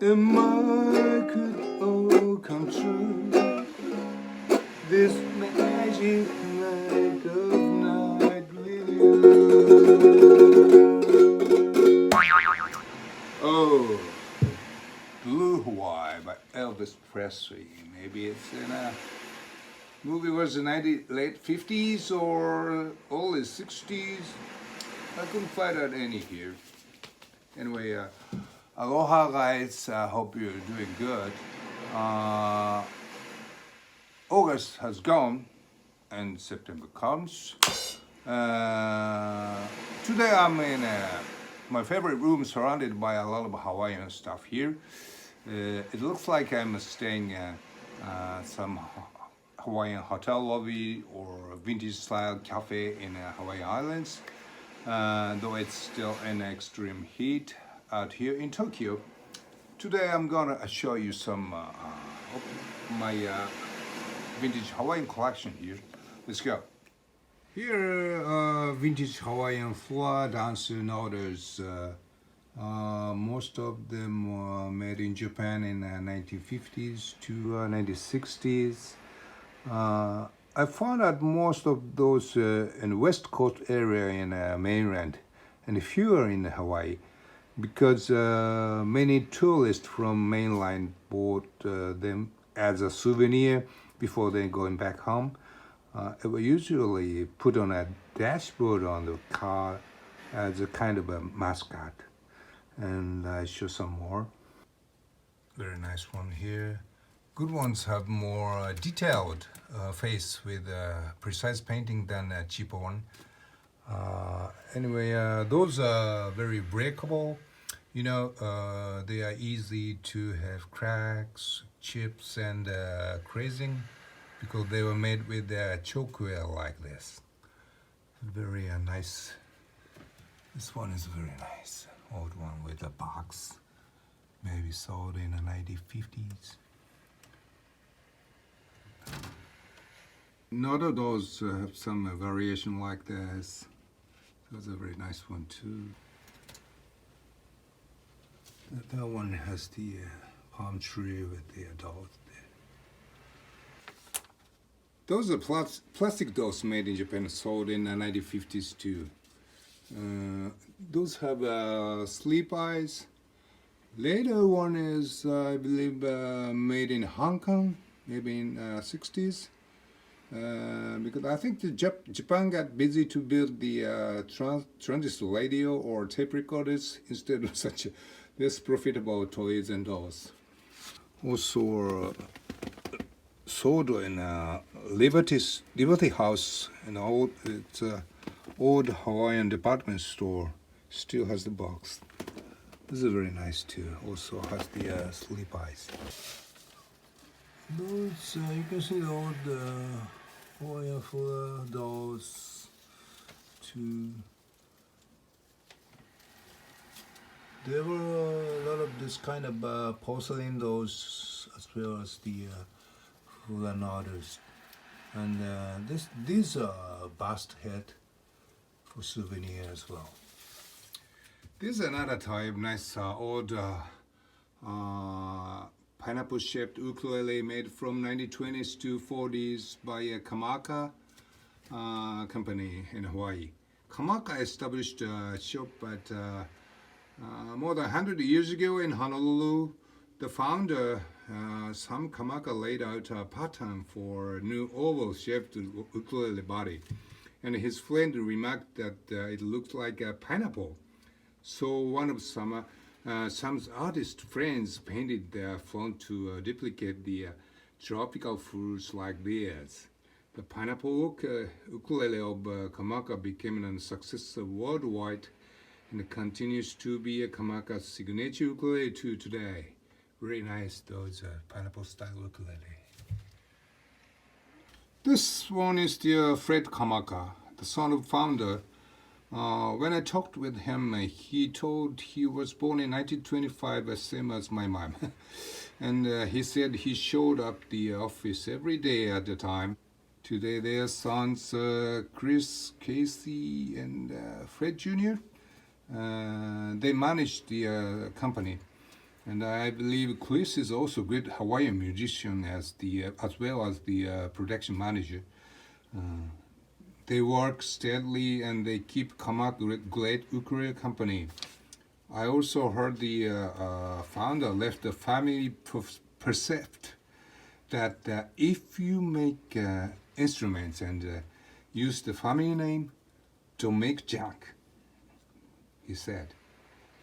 and I could all come true. This magic night of night with you. Oh, Blue Hawaii by Elvis Presley. Maybe it's in a movie was in the late 50s or early 60s. I couldn't find out any here. Anyway, aloha guys, I hope you're doing good. August has gone and September comes. Today I'm in my favorite room surrounded by a lot of Hawaiian stuff here. It looks like I'm staying in some Hawaiian hotel lobby or vintage style cafe in Hawaii Islands. Though it's still in extreme heat out here in Tokyo. Today I'm gonna show you some my vintage Hawaiian collection here. Let's go. Here vintage Hawaiian floor dancer notes. Most of them were made in Japan in 1950s to 1960s. I found out most of those in West Coast area in mainland and fewer in Hawaii because many tourists from mainland bought them as a souvenir before they going back home. It was usually put on a dashboard on the car as a kind of a mascot. And I show some more. Very nice one here. Good ones have more detailed face with precise painting than a cheaper one. Anyway, those are very breakable. You know, they are easy to have cracks, chips, and crazing because they were made with chalkware like this. Very nice. This one is very nice. Old one with a box, maybe sold in the 1950s. Not of those have some variation like this. That's a very nice one too. That one has the palm tree with the adult there. Those are plastic dolls made in Japan, sold in the 1950s too. Those have sleep eyes. Later one is, I believe, made in Hong Kong, maybe in 60s. Because I think Japan got busy to build the transistor radio or tape recorders instead of such less profitable toys and dolls. Also sold in Liberty House, it's an old Hawaiian department store. Still has the box. This is very nice too. Also has the sleep eyes. Those you can see all the Hawaiian floor dolls too. There were a lot of this kind of porcelain dolls as well as the full others. And these are bust head for souvenir as well. This is another type, nice old pineapple-shaped ukulele made from 1920s to 40s by a Kamaka company in Hawaii. Kamaka established a shop at more than 100 years ago in Honolulu. The founder, Sam Kamaka, laid out a pattern for a new oval-shaped ukulele body, and his friend remarked that it looked like a pineapple. So one of Sam's artist friends painted their font to duplicate the tropical fruits like theirs. The pineapple ukulele of Kamaka became a success worldwide and continues to be a Kamaka's signature ukulele to today. Very nice, those pineapple style ukulele. This one is the Fred Kamaka, the son of founder. When I talked with him, he told he was born in 1925, same as my mom. And he said he showed up the office every day at the time. Today their sons, Chris, Casey, and Fred Jr., they managed the company. And I believe Chris is also a great Hawaiian musician as well as the production manager. They work steadily and they keep come up with great ukulele company. I also heard the founder left the family percept that if you make instruments and use the family name, don't make junk, he said.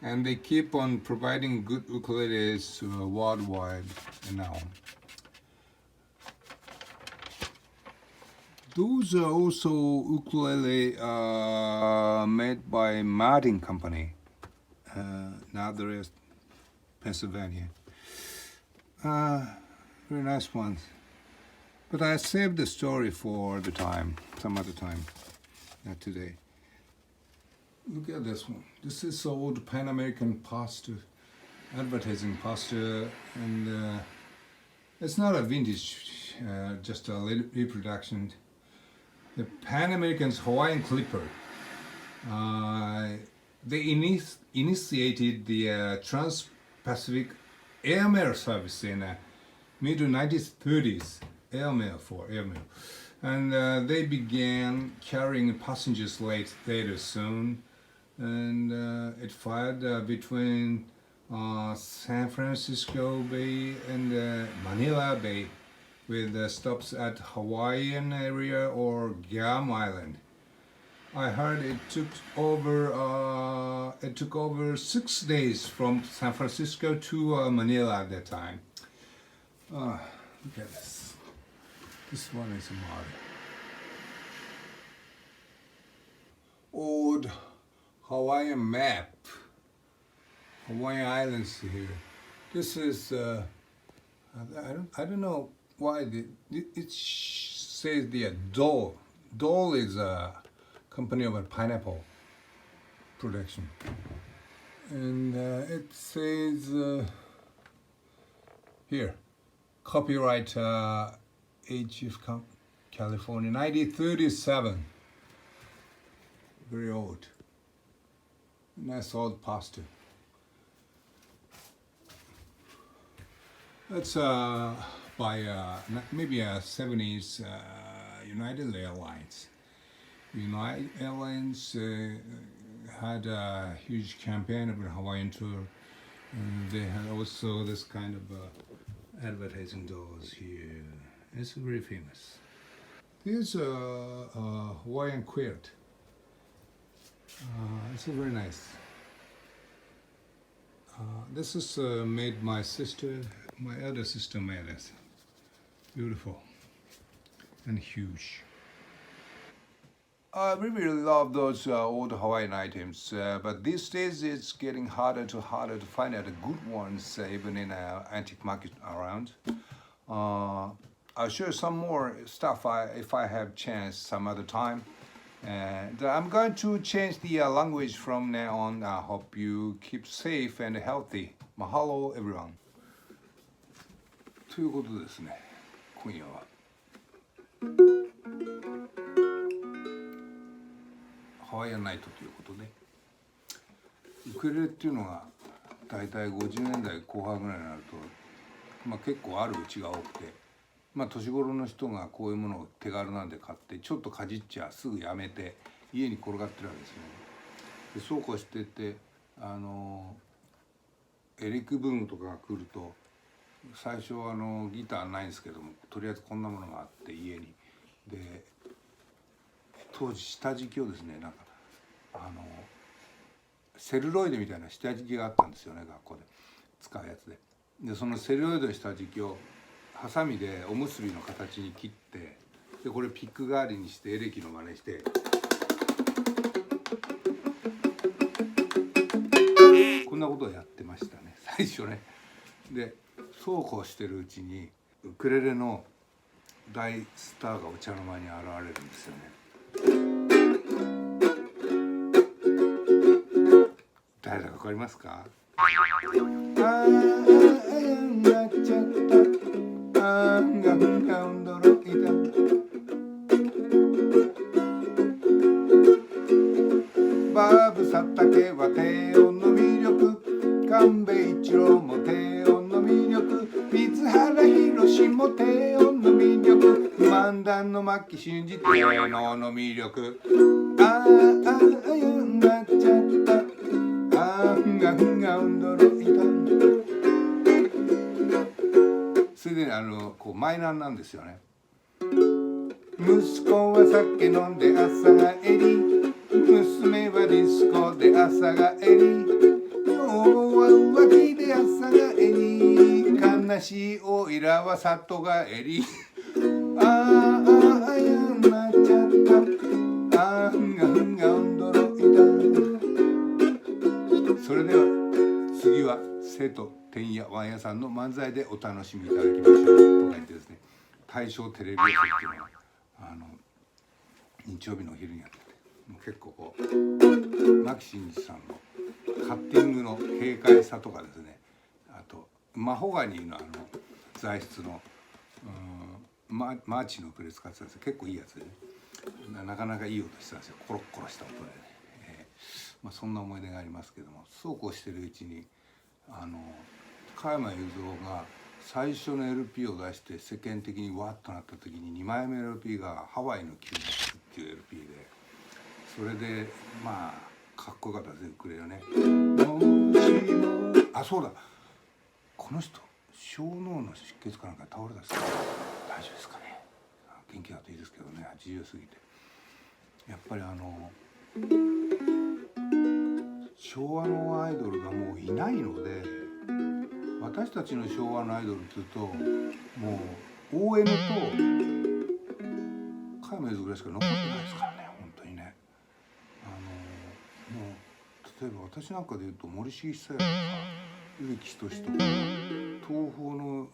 And they keep on providing good ukuleles worldwide now. Those are also ukulele made by Martin Company, Nazareth, Pennsylvania. Very nice ones. But I saved the story for the time, some other time, not today. Look at this one. This is old Pan American poster, advertising poster, and it's not a vintage, just a reproduction. The Pan American's Hawaiian Clipper. They initiated the Trans-Pacific airmail service in mid-1930s, airmail. And they began carrying passengers later soon. And it fired between San Francisco Bay and Manila Bay, with stops at Hawaiian area or Guam Island. I heard it took over 6 days from San Francisco to Manila at that time. Look at this. This one is a model. Old Hawaiian map. Hawaiian Islands here. This is I don't know why it says the Dole. Dole is a company of a pineapple production, and it says here, copyright HF California, 1937. Very old. Nice old poster. That's by maybe a 70s United Airlines. United Airlines had a huge campaign of a Hawaiian tour, and they had also this kind of advertising doors here. It's very famous. Here's a Hawaiian quilt. It's very nice. This is made my sister, my elder sister made this. Beautiful and huge. I really love those old Hawaiian items, but these days it's getting harder to find out the good ones, even in an antique market around. I'll show you some more stuff if I have chance some other time. And I'm going to change the language from now on. I hope you keep safe and healthy. Mahalo, everyone. ということですね、今夜は。ハワイアンナイトということで、ウクレレっていうのがだいたい50年代後半ぐらいになると、結構あるうちが多くて、年頃の人がこういうものを手軽なんで買ってちょっとかじっちゃすぐやめて家に転がってるわけですね。でそうこうしててエリックブームとかが来ると、最初はギターないんですけども、とりあえずこんなものがあって家に。で当時下敷きをですね、なんかセルロイドみたいな下敷きがあったんですよね、学校で使うやつで。でそのセルロイドの下敷きをハサミでおむすびの形に切って、でこれピック代わりにしてエレキの真似してこんなことをやってましたね、最初ね。でそうこうしてるうちにウクレレの大スターがお茶の間に現れるんですよね。誰だか分かりますか？バブサタケは低音の魅力、神戸一郎も低も低音の魅力、漫談の末期信じ低能の魅力。ああなっちゃった、あんが驚いた。それでこうマイナーなんですよね。息子は酒飲んで朝帰り、娘はディスコで朝帰り、今日は浮気で朝帰り、悲しいおいらは里帰り。ああやんなっちゃった、あんが驚いた。それでは次は生とてんやわんやさんの漫才でお楽しみいただきましょうとか言ってですね、大正テレビ寄席っていうのが日曜日のお昼にやってて、もう結構こう牧伸二さんのカッティングの軽快さとかですね、あとマホガニーの材質のマーチのウクレレ使ってたんですよ。結構いいやつでね、なかなかいい音してたんですよ。コロッコロした音でね、そんな思い出がありますけども、そうこうしてるうちに加山雄三が最初の LP を出して世間的にわっとなった時に2枚目の LP がハワイの休日っていう LP で、それでまあかっこよかったですね、ウクレレね。あ、そうだ、この人小脳の出血かなんか倒れたんですけど大丈夫ですかね。元気だといいですけどね、80過ぎて。やっぱり昭和のアイドルがもういないので、私たちの昭和のアイドルっていうともう ON と加山雄三ぐらいしか残ってないですからね、本当にね。もう例えば私なんかで言うと森重久彌とか植木等とか東宝の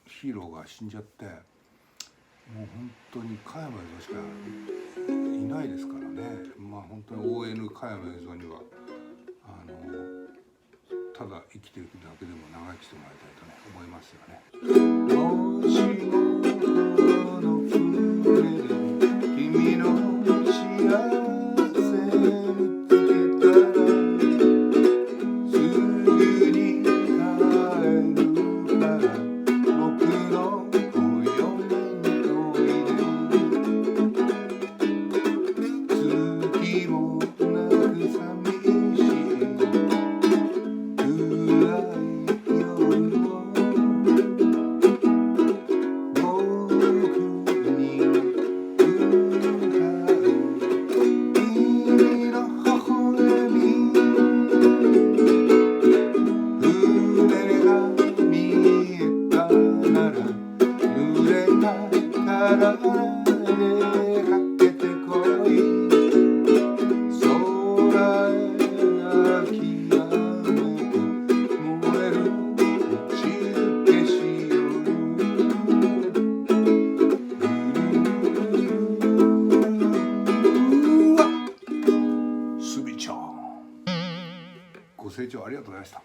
ヒーローが死んじゃって、もう本当に加山雄三しかいないですからね。まあ本当に ON 加山雄三にはただ生きていくだけでも長生きしてもらいたいとね思いますよね。もしもこの船で君の幸せ見つけたらすぐに帰るから僕のお嫁においで、月もなく寂しいご清聴ありがとうございました。